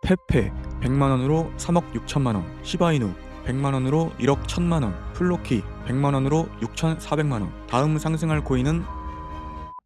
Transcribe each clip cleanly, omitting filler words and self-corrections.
페페 100만원으로 3억 6천만원, 시바이누 100만원으로 1억 1000만원, 플로키 100만원으로 6,400만원. 다음 상승할 코인은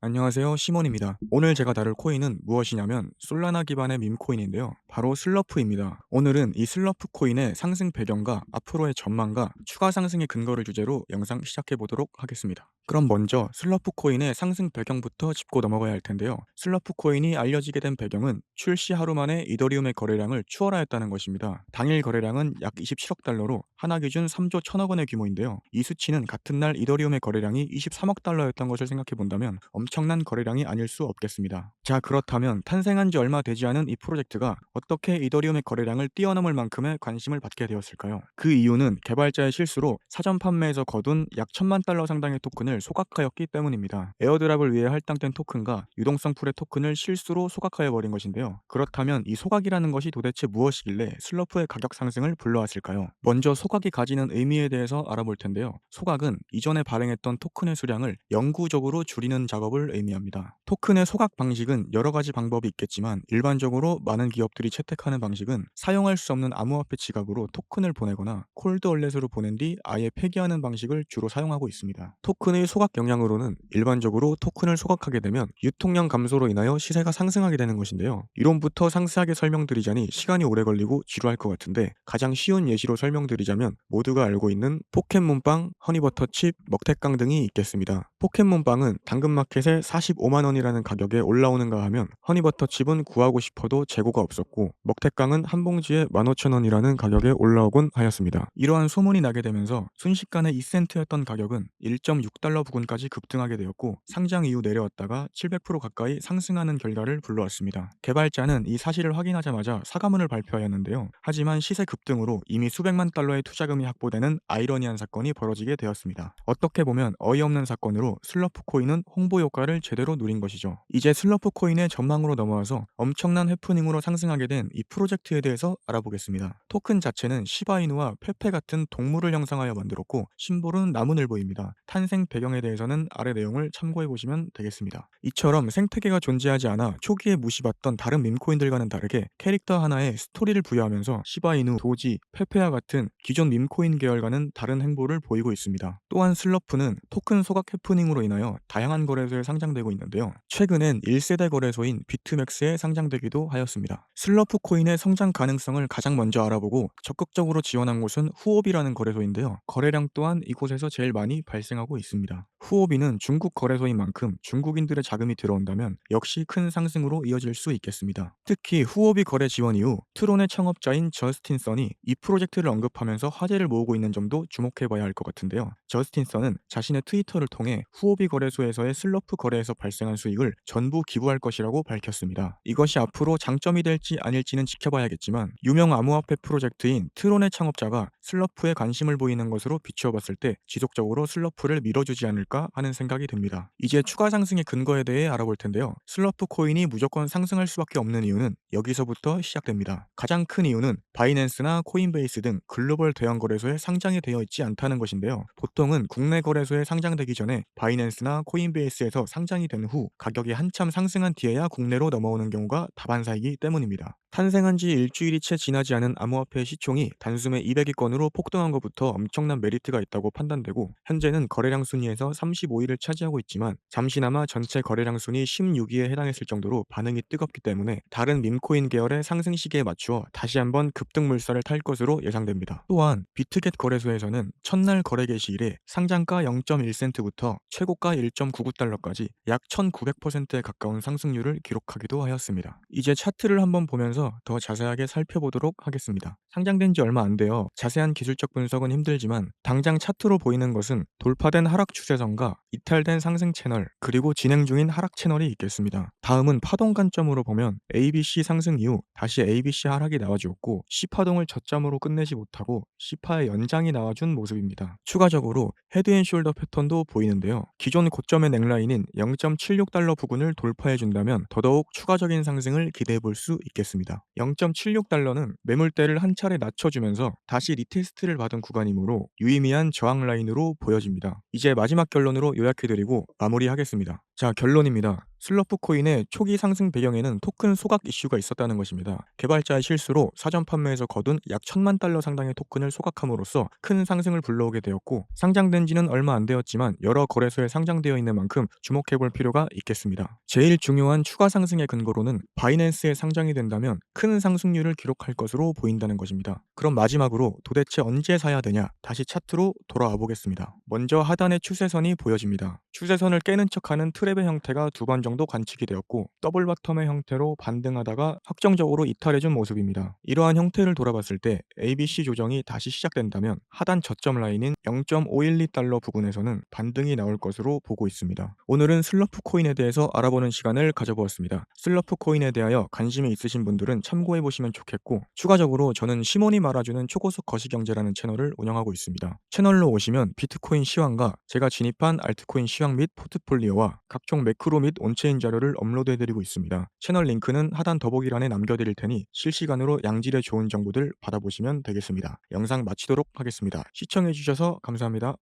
안녕하세요, 시몬입니다. 오늘 제가 다룰 코인은 무엇이냐면 솔라나 기반의 밈코인인데요. 바로 슬러프입니다. 오늘은 이 슬러프 코인의 상승 배경과 앞으로의 전망과 추가 상승의 근거를 주제로 영상 시작해 보도록 하겠습니다. 그럼 먼저 슬러프 코인의 상승 배경부터 짚고 넘어가야 할 텐데요. 슬러프 코인이 알려지게 된 배경은 출시 하루 만에 이더리움의 거래량을 추월하였다는 것입니다. 당일 거래량은 약 27억 달러로 하나 기준 3조 1000억 원의 규모인데요. 이 수치는 같은 날 이더리움의 거래량이 23억 달러였던 것을 생각해 본다면 엄청난 거래량이 아닐 수 없겠습니다. 자, 그렇다면 탄생한 지 얼마 되지 않은 이 프로젝트가 어떻게 이더리움의 거래량을 뛰어넘을 만큼의 관심을 받게 되었을까요? 그 이유는 개발자의 실수로 사전 판매에서 거둔 약 1000만 달러 상당의 토큰을 소각하였기 때문입니다. 에어드랍을 위해 할당된 토큰과 유동성 풀의 토큰을 실수로 소각하여 버린 것인데요. 그렇다면 이 소각이라는 것이 도대체 무엇이길래 슬러프의 가격 상승을 불러왔을까요? 먼저 소각이 가지는 의미에 대해서 알아볼 텐데요. 소각은 이전에 발행했던 토큰의 수량을 영구적으로 줄이는 작업을 의미합니다. 토큰의 소각 방식은 여러 가지 방법이 있겠지만 일반적으로 많은 기업들이 채택하는 방식은 사용할 수 없는 암호화폐 지갑으로 토큰을 보내거나 콜드 월렛으로 보낸 뒤 아예 폐기하는 방식을 주로 사용하고 있습니다. 토큰의 소각 영향으로는 일반적으로 토큰을 소각하게 되면 유통량 감소로 인하여 시세가 상승하게 되는 것인데요. 이론부터 상세하게 설명드리자니 시간이 오래 걸리고 지루할 것 같은데 가장 쉬운 예시로 설명드리자면 모두가 알고 있는 포켓몬빵, 허니버터칩, 먹태깡 등이 있겠습니다. 포켓몬빵은 당근마켓에 45만원이라는 가격에 올라오는가 하면 허니버터칩은 구하고 싶어도 재고가 없었고 먹태깡은 한 봉지에 15,000원이라는 가격에 올라오곤 하였습니다. 이러한 소문이 나게 되면서 순식간에 2센트였던 가격은 1.6달러 부근까지 급등하게 되었고 상장 이후 내려왔다가 700% 가까이 상승하는 결과를 불러왔습니다. 개발자는 이 사실을 확인하자마자 사과문을 발표하였는데요. 하지만 시세 급등으로 이미 수백만 달러의 투자금이 확보되는 아이러니한 사건이 벌어지게 되었습니다. 어떻게 보면 어이없는 사건으로 슬러프 코인은 홍보 효과를 제대로 누린 것이죠. 이제 슬러프 코인의 전망으로 넘어와서 엄청난 해프닝으로 상승하게 된 이 프로젝트에 대해서 알아보겠습니다. 토큰 자체는 시바이누와 페페 같은 동물을 형상하여 만들었고 심볼은 나무늘보입니다. 탄생 배경에 대해서는 아래 내용을 참고해 보시면 되겠습니다. 이처럼 생태계가 존재하지 않아 초기에 무시받던 다른 밈코인들과는 다르게 캐릭터 하나에 스토리를 부여하면서 시바이누, 도지, 페페와 같은 기존 밈코인 계열과는 다른 행보를 보이고 있습니다. 또한 슬러프는 토큰 소각 해프닝으로 인하여 다양한 거래소에 상장되고 있는데요. 최근엔 1세대 거래소인 비트맥스에 상장되기도 하였습니다. 슬러프 코인의 성장 가능성을 가장 먼저 알아보고 적극적으로 지원한 곳은 후오비라는 거래소인데요. 거래량 또한 이곳에서 제일 많이 발생하고 있습니다. 후오비는 중국 거래소인 만큼 중국인들의 자금이 들어온다면 역시 큰 상승으로 이어질 수 있겠습니다. 특히 후오비 거래 지원 이후 트론의 창업자인 저스틴 선이 이 프로젝트를 언급하면서 화제를 모으고 있는 점도 주목해봐야 할 것 같은데요. 저스틴 선은 자신의 트위터를 통해 후오비 거래소에서의 슬러프 거래에서 발생한 수익을 전부 기부할 것이라고 밝혔습니다. 이것이 앞으로 장점이 될지 아닐지는 지켜봐야겠지만 유명 암호화폐 프로젝트인 트론의 창업자가 슬러프에 관심을 보이는 것으로 비추어봤을 때 지속적으로 슬러프를 밀어주지 않을까 하는 생각이 듭니다. 이제 추가 상승의 근거에 대해 알아볼 텐데요. 슬러프 코인이 무조건 상승할 수밖에 없는 이유는 여기서부터 시작됩니다. 가장 큰 이유는 바이낸스나 코인베이스 등 글로벌 대형 거래소에 상장이 되어 있지 않다는 것인데요. 보통은 국내 거래소에 상장되기 전에 바이낸스나 코인베이스에서 상장이 된 후 가격이 한참 상승한 뒤에야 국내로 넘어오는 경우가 다반사이기 때문입니다. 탄생한 지 일주일이 채 지나지 않은 암호화폐의 시총이 단숨에 200위권으로 폭등한 것부터 엄청난 메리트가 있다고 판단되고 현재는 거래량 순위에서 35위를 차지하고 있지만 잠시나마 전체 거래량 순위 16위에 해당했을 정도로 반응이 뜨겁기 때문에 다른 밈코인 계열의 상승 시기에 맞추어 다시 한번 급등 물살을 탈 것으로 예상됩니다. 또한 비트겟 거래소에서는 첫날 거래 개시 이래 상장가 0.1센트부터 최고가 1.99달러까지 약 1900%에 가까운 상승률을 기록하기도 하였습니다. 이제 차트를 한번 보면서 더 자세하게 살펴보도록 하겠습니다. 상장된 지 얼마 안 되어 자세한 기술적 분석은 힘들지만 당장 차트로 보이는 것은 돌파된 하락 추세선과 이탈된 상승 채널 그리고 진행 중인 하락 채널이 있겠습니다. 다음은 파동 관점으로 보면 ABC 상승 이후 다시 ABC 하락이 나와주었고 C파동을 저점으로 끝내지 못하고 C파의 연장이 나와준 모습입니다. 추가적으로 헤드앤숄더 패턴도 보이는데요. 기존 고점의 넥라인인 0.76달러 부근을 돌파해준다면 더더욱 추가적인 상승을 기대해볼 수 있겠습니다. 0.76달러는 매물대를 한 차례 낮춰주면서 다시 리테스트를 받은 구간이므로 유의미한 저항 라인으로 보여집니다. 이제 마지막 결론으로 요약해드리고 마무리하겠습니다. 자, 결론입니다. 슬러프 코인의 초기 상승 배경에는 토큰 소각 이슈가 있었다는 것입니다. 개발자의 실수로 사전 판매에서 거둔 약 1,000만 달러 상당의 토큰을 소각함으로써 큰 상승을 불러오게 되었고, 상장된 지는 얼마 안 되었지만 여러 거래소에 상장되어 있는 만큼 주목해볼 필요가 있겠습니다. 제일 중요한 추가 상승의 근거로는 바이낸스에 상장이 된다면 큰 상승률을 기록할 것으로 보인다는 것입니다. 그럼 마지막으로 도대체 언제 사야 되냐? 다시 차트로 돌아와 보겠습니다. 먼저 하단의 추세선이 보여집니다. 추세선을 깨는 척하는 트랩의 형태가 두 번 정도 관측이 되었고, 더블 바텀의 형태로 반등하다가 확정적으로 이탈해준 모습입니다. 이러한 형태를 돌아봤을 때 ABC 조정이 다시 시작된다면 하단 저점 라인인 0.512달러 부근에서는 반등이 나올 것으로 보고 있습니다. 오늘은 슬러프 코인에 대해서 알아보는 시간을 가져보았습니다. 슬러프 코인에 대하여 관심이 있으신 분들은 참고해보시면 좋겠고, 추가적으로 저는 시몬이 말아주는 초고속 거시경제라는 채널을 운영하고 있습니다. 채널로 오시면 비트코인 시황과 제가 진입한 알트코인 시황 및 포트폴리오와 각종 매크로 및 온체인 자료를 업로드해드리고 있습니다. 채널 링크는 하단 더보기란에 남겨드릴 테니 실시간으로 양질의 좋은 정보들 받아보시면 되겠습니다. 영상 마치도록 하겠습니다. 시청해주셔서 감사합니다.